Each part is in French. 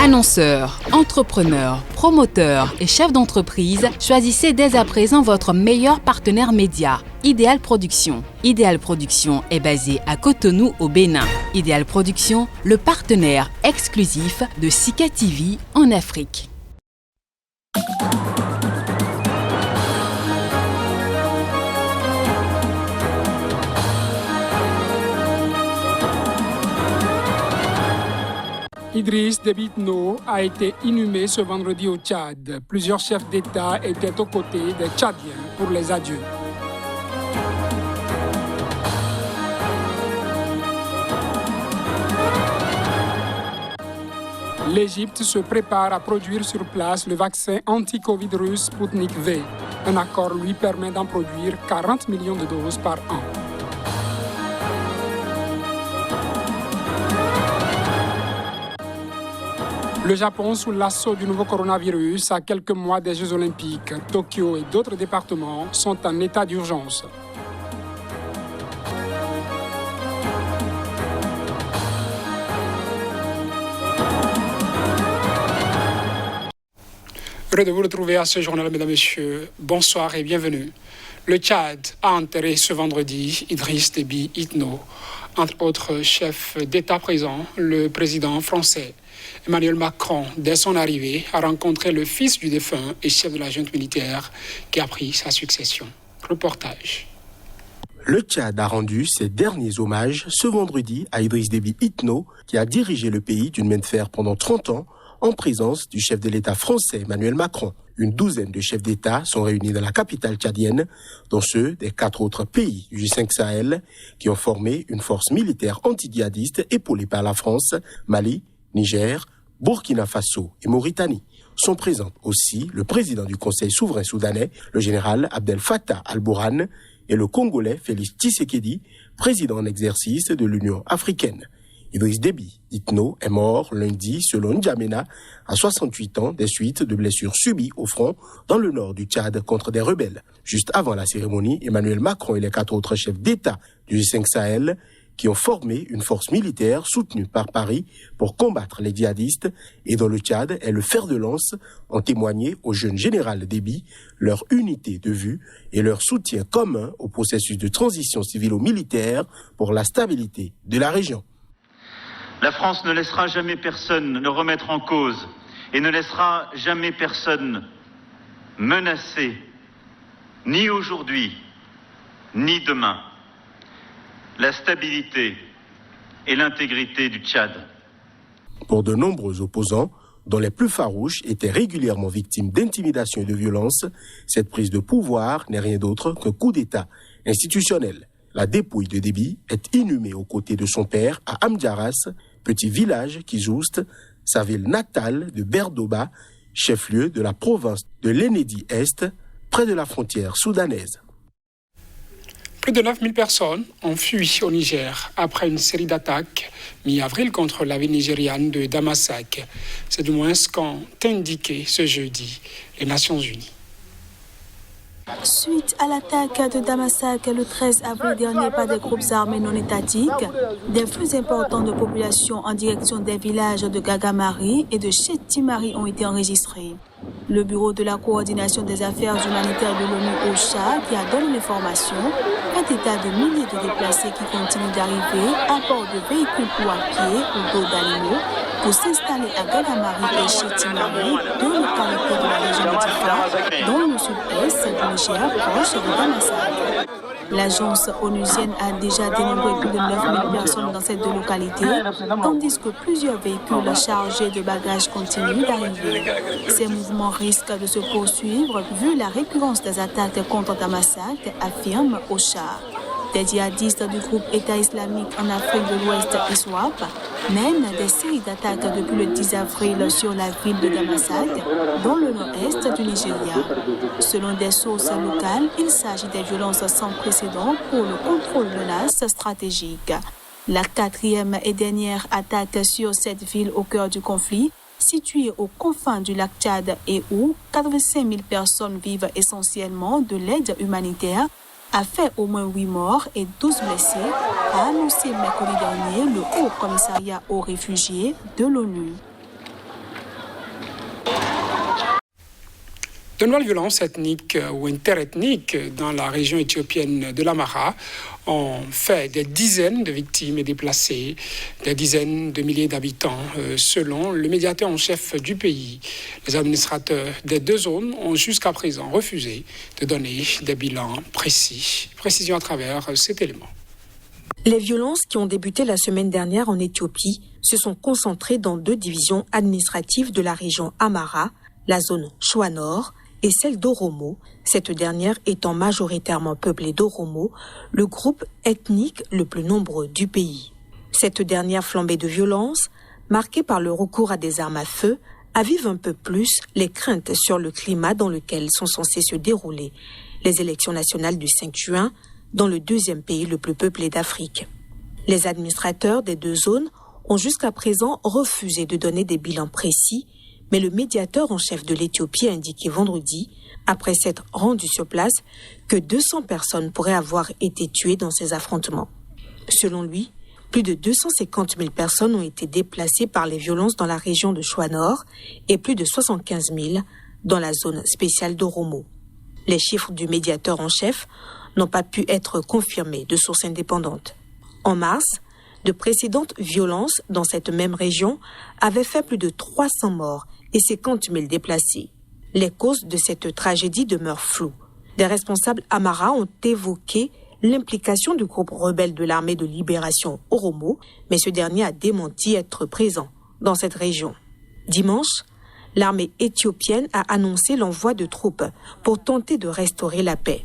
Annonceurs, entrepreneurs, promoteurs et chefs d'entreprise, choisissez dès à présent votre meilleur partenaire média, Ideal Production. Ideal Production est basé à Cotonou au Bénin. Ideal Production, le partenaire exclusif de Sika TV en Afrique. Idriss Déby Itno a été inhumé ce vendredi au Tchad. Plusieurs chefs d'État étaient aux côtés des Tchadiens pour les adieux. L'Égypte se prépare à produire sur place le vaccin anti-Covid russe Sputnik V. Un accord lui permet d'en produire 40 millions de doses par an. Le Japon, sous l'assaut du nouveau coronavirus, à quelques mois des Jeux Olympiques, Tokyo et d'autres départements sont en état d'urgence. Heureux de vous retrouver à ce journal, mesdames et messieurs. Bonsoir et bienvenue. Le Tchad a enterré ce vendredi Idriss Déby Itno. Entre autres chefs d'État présents, le président français Emmanuel Macron, dès son arrivée, a rencontré le fils du défunt et chef de la junte militaire qui a pris sa succession. Reportage. Le Tchad a rendu ses derniers hommages ce vendredi à Idriss Déby Itno, qui a dirigé le pays d'une main de fer pendant 30 ans, en présence du chef de l'État français Emmanuel Macron. Une douzaine de chefs d'État sont réunis dans la capitale tchadienne, dont ceux des 4 autres pays du G5 Sahel, qui ont formé une force militaire anti-djihadiste épaulée par la France, Mali, Niger, Burkina Faso et Mauritanie. Sont présents aussi le président du Conseil souverain soudanais, le général Abdel Fattah al-Burhan, et le Congolais Félix Tshisekedi, président en exercice de l'Union africaine. Idriss Déby Itno est mort lundi selon N'Djamena à 68 ans des suites de blessures subies au front dans le nord du Tchad contre des rebelles. Juste avant la cérémonie, Emmanuel Macron et les 4 autres chefs d'État du G5 Sahel qui ont formé une force militaire soutenue par Paris pour combattre les djihadistes et dont le Tchad est le fer de lance, ont témoigné au jeune général Déby leur unité de vue et leur soutien commun au processus de transition civilo-militaire pour la stabilité de la région. La France ne laissera jamais personne ne remettre en cause et ne laissera jamais personne menacer, ni aujourd'hui, ni demain, la stabilité et l'intégrité du Tchad. Pour de nombreux opposants, dont les plus farouches étaient régulièrement victimes d'intimidation et de violence, cette prise de pouvoir n'est rien d'autre qu'un coup d'État institutionnel. La dépouille de Déby est inhumée aux côtés de son père à Amdjaras, petit village qui jouste sa ville natale de Berdoba, chef-lieu de la province de l'Enedi-Est, près de la frontière soudanaise. Plus de 9000 personnes ont fui au Niger après une série d'attaques mi-avril contre la ville nigériane de Damasak. C'est du moins ce qu'ont indiqué ce jeudi les Nations Unies. Suite à l'attaque de Damasak le 13 avril dernier par des groupes armés non étatiques, des flux importants de population en direction des villages de Gagamari et de Chetimari ont été enregistrés. Le bureau de la coordination des affaires humanitaires de l'ONU OCHA, qui a donné l'information, fait état de milliers de déplacés qui continuent d'arriver à bord de véhicules ou à pied ou d'eau d'animaux pour s'installer à Gagamari et Chetimari, deux localités de la région de Difa, dans le sud-est du Niger, proche de Damasak. L'agence onusienne a déjà dénombré plus de 9000 personnes dans ces deux localités, tandis que plusieurs véhicules chargés de bagages continuent d'arriver. Ces mouvements risquent de se poursuivre vu la récurrence des attaques contre Damasak, affirme OCHA. Des djihadistes du groupe État islamique en Afrique de l'Ouest, ISWAP, mènent des séries d'attaques depuis le 10 avril sur la ville de Damasak, dans le nord-est du Nigeria. Selon des sources locales, il s'agit des violences sans précédent pour le contrôle de menaces stratégiques. La 4e et dernière attaque sur cette ville au cœur du conflit, située aux confins du lac Tchad et où 85 000 personnes vivent essentiellement de l'aide humanitaire, a fait au moins 8 morts et 12 blessés, a annoncé mercredi dernier le Haut Commissariat aux réfugiés de l'ONU. De nouvelles violences ethniques ou interethniques dans la région éthiopienne de l'Amhara ont fait des dizaines de victimes et déplacés, des dizaines de milliers d'habitants, selon le médiateur en chef du pays. Les administrateurs des deux zones ont jusqu'à présent refusé de donner des bilans précis. Précision à travers cet élément. Les violences qui ont débuté la semaine dernière en Éthiopie se sont concentrées dans deux divisions administratives de la région Amhara, la zone Shoa Nord et celle d'Oromo, cette dernière étant majoritairement peuplée d'Oromo, le groupe ethnique le plus nombreux du pays. Cette dernière flambée de violence, marquée par le recours à des armes à feu, avive un peu plus les craintes sur le climat dans lequel sont censées se dérouler les élections nationales du 5 juin dans le deuxième pays le plus peuplé d'Afrique. Les administrateurs des deux zones ont jusqu'à présent refusé de donner des bilans précis, mais le médiateur en chef de l'Éthiopie a indiqué vendredi, après s'être rendu sur place, que 200 personnes pourraient avoir été tuées dans ces affrontements. Selon lui, plus de 250 000 personnes ont été déplacées par les violences dans la région de Shoa Nord et plus de 75 000 dans la zone spéciale d'Oromo. Les chiffres du médiateur en chef n'ont pas pu être confirmés de sources indépendantes. En mars, de précédentes violences dans cette même région avaient fait plus de 300 morts et 50 000 déplacés. Les causes de cette tragédie demeurent floues. Des responsables Amhara ont évoqué l'implication du groupe rebelle de l'armée de libération Oromo, mais ce dernier a démenti être présent dans cette région. Dimanche, l'armée éthiopienne a annoncé l'envoi de troupes pour tenter de restaurer la paix.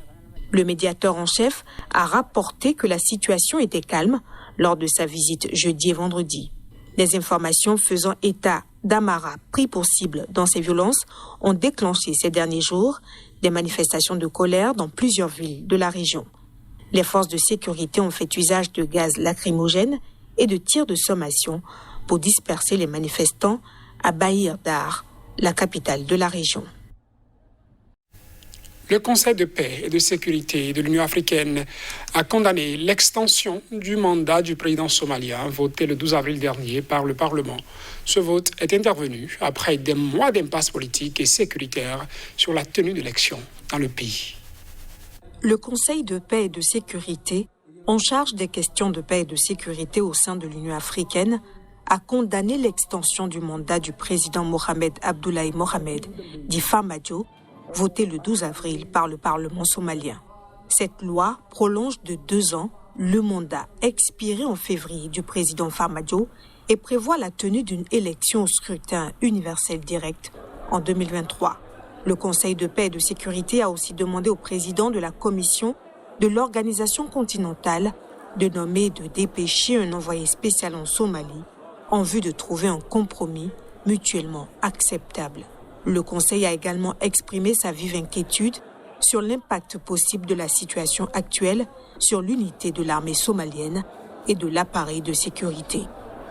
Le médiateur en chef a rapporté que la situation était calme lors de sa visite jeudi et vendredi. Des informations faisant état d'Amhara pris pour cible dans ces violences ont déclenché ces derniers jours des manifestations de colère dans plusieurs villes de la région. Les forces de sécurité ont fait usage de gaz lacrymogène et de tirs de sommation pour disperser les manifestants à Bahir Dar, la capitale de la région. Le Conseil de paix et de sécurité de l'Union africaine a condamné l'extension du mandat du président somalien voté le 12 avril dernier par le Parlement. Ce vote est intervenu après des mois d'impasse politique et sécuritaire sur la tenue d'élections dans le pays. Le Conseil de paix et de sécurité, en charge des questions de paix et de sécurité au sein de l'Union africaine, a condamné l'extension du mandat du président Mohamed Abdullahi Mohamed, dit Farmajo, voté le 12 avril par le Parlement somalien. Cette loi prolonge de 2 ans le mandat expiré en février du président Farmajo et prévoit la tenue d'une élection au scrutin universel direct en 2023. Le Conseil de paix et de sécurité a aussi demandé au président de la Commission de l'Organisation continentale de nommer et de dépêcher un envoyé spécial en Somalie en vue de trouver un compromis mutuellement acceptable. Le Conseil a également exprimé sa vive inquiétude sur l'impact possible de la situation actuelle sur l'unité de l'armée somalienne et de l'appareil de sécurité.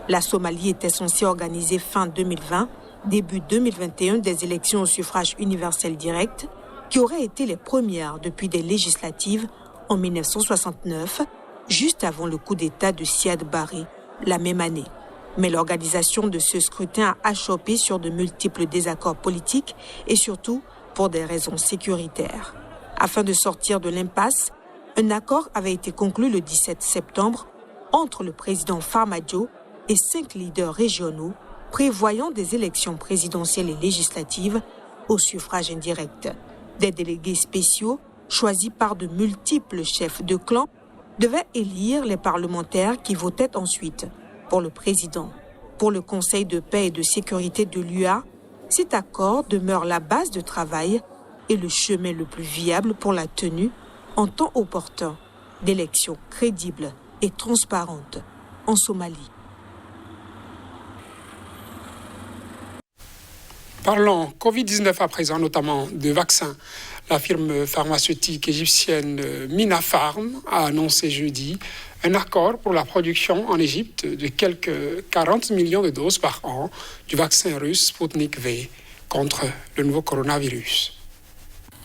La Somalie était censée organiser fin 2020, début 2021 des élections au suffrage universel direct qui auraient été les premières depuis des législatives en 1969, juste avant le coup d'État de Siad Barre la même année. Mais l'organisation de ce scrutin a achoppé sur de multiples désaccords politiques et surtout pour des raisons sécuritaires. Afin de sortir de l'impasse, un accord avait été conclu le 17 septembre entre le président Farmajo et 5 leaders régionaux prévoyant des élections présidentielles et législatives au suffrage indirect. Des délégués spéciaux, choisis par de multiples chefs de clan, devaient élire les parlementaires qui votaient ensuite pour le président. Pour le Conseil de paix et de sécurité de l'UA, cet accord demeure la base de travail et le chemin le plus viable pour la tenue, en temps opportun, d'élections crédibles et transparentes en Somalie. Parlons Covid-19 à présent, notamment de vaccins. La firme pharmaceutique égyptienne Minapharm a annoncé jeudi un accord pour la production en Égypte de quelques 40 millions de doses par an du vaccin russe Sputnik V contre le nouveau coronavirus.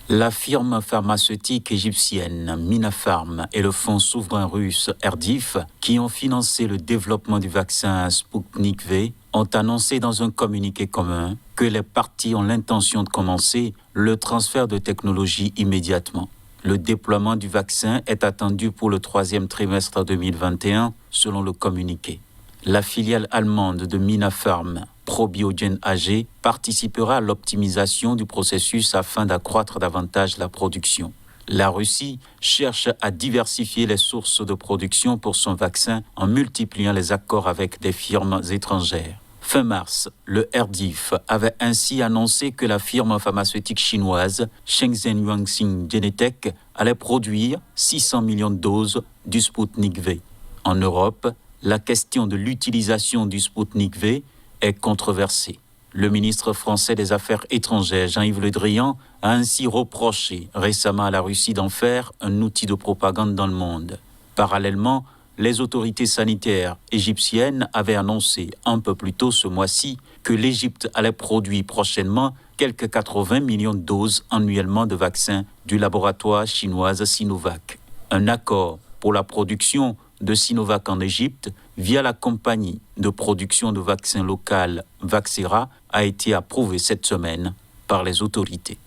La firme pharmaceutique égyptienne Minapharm et le fonds souverain russe Erdif, qui ont financé le développement du vaccin Sputnik V, ont annoncé dans un communiqué commun que les parties ont l'intention de commencer le transfert de technologie immédiatement. Le déploiement du vaccin est attendu pour le 3e trimestre 2021, selon le communiqué. La filiale allemande de Minapharm, ProBiogen AG, participera à l'optimisation du processus afin d'accroître davantage la production. La Russie cherche à diversifier les sources de production pour son vaccin en multipliant les accords avec des firmes étrangères. Fin mars, le RDIF avait ainsi annoncé que la firme pharmaceutique chinoise Shenzhen Yuanxin Genentech allait produire 600 millions de doses du Sputnik V. En Europe, la question de l'utilisation du Sputnik V est controversée. Le ministre français des Affaires étrangères, Jean-Yves Le Drian, a ainsi reproché récemment à la Russie d'en faire un outil de propagande dans le monde. Parallèlement, les autorités sanitaires égyptiennes avaient annoncé un peu plus tôt ce mois-ci que l'Égypte allait produire prochainement quelques 80 millions de doses annuellement de vaccins du laboratoire chinois Sinovac. Un accord pour la production de Sinovac en Égypte via la compagnie de production de vaccins locale Vaxera a été approuvé cette semaine par les autorités.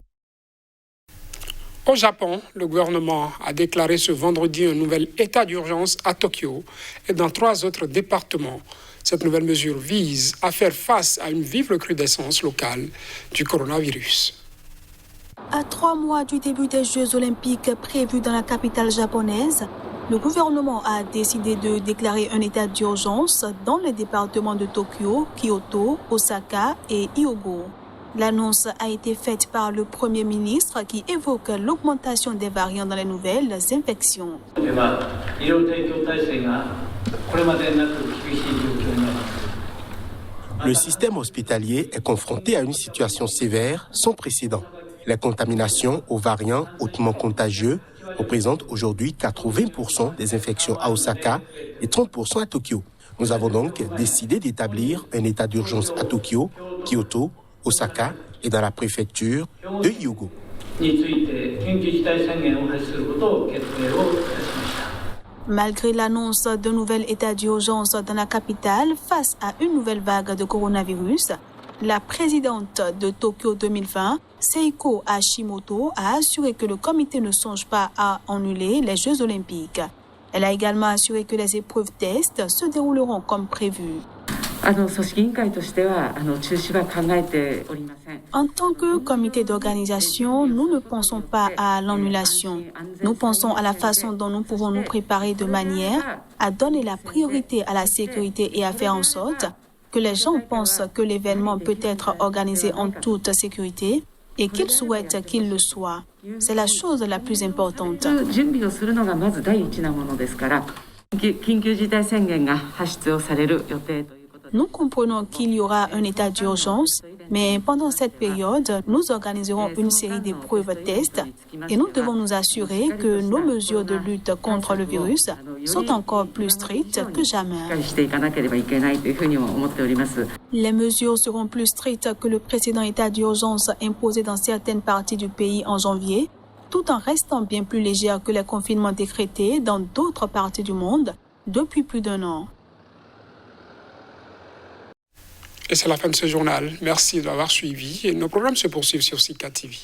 Au Japon, le gouvernement a déclaré ce vendredi un nouvel état d'urgence à Tokyo et dans 3 autres départements. Cette nouvelle mesure vise à faire face à une vive recrudescence locale du coronavirus. À 3 mois du début des Jeux olympiques prévus dans la capitale japonaise, le gouvernement a décidé de déclarer un état d'urgence dans les départements de Tokyo, Kyoto, Osaka et Hyogo. L'annonce a été faite par le Premier ministre qui évoque l'augmentation des variants dans les nouvelles infections. Le système hospitalier est confronté à une situation sévère sans précédent. Les contaminations aux variants hautement contagieux représentent aujourd'hui 80% des infections à Osaka et 30% à Tokyo. Nous avons donc décidé d'établir un état d'urgence à Tokyo, Kyoto, Osaka et dans la préfecture de Hyogo. Malgré l'annonce d'un nouvel état d'urgence dans la capitale face à une nouvelle vague de coronavirus, la présidente de Tokyo 2020, Seiko Hashimoto, a assuré que le comité ne songe pas à annuler les Jeux olympiques. Elle a également assuré que les épreuves tests se dérouleront comme prévu. En tant que comité d'organisation, nous ne pensons pas à l'annulation. Nous pensons à la façon dont nous pouvons nous préparer de manière à donner la priorité à la sécurité et à faire en sorte que les gens pensent que l'événement peut être organisé en toute sécurité et qu'ils souhaitent qu'il le soit. C'est la chose la plus importante. Nous comprenons qu'il y aura un état d'urgence, mais pendant cette période, nous organiserons une série d'épreuves tests et nous devons nous assurer que nos mesures de lutte contre le virus sont encore plus strictes que jamais. Les mesures seront plus strictes que le précédent état d'urgence imposé dans certaines parties du pays en janvier, tout en restant bien plus légères que les confinements décrétés dans d'autres parties du monde depuis plus d'1 an. Et c'est la fin de ce journal. Merci de l'avoir suivi. Et nos programmes se poursuivent sur Sika TV.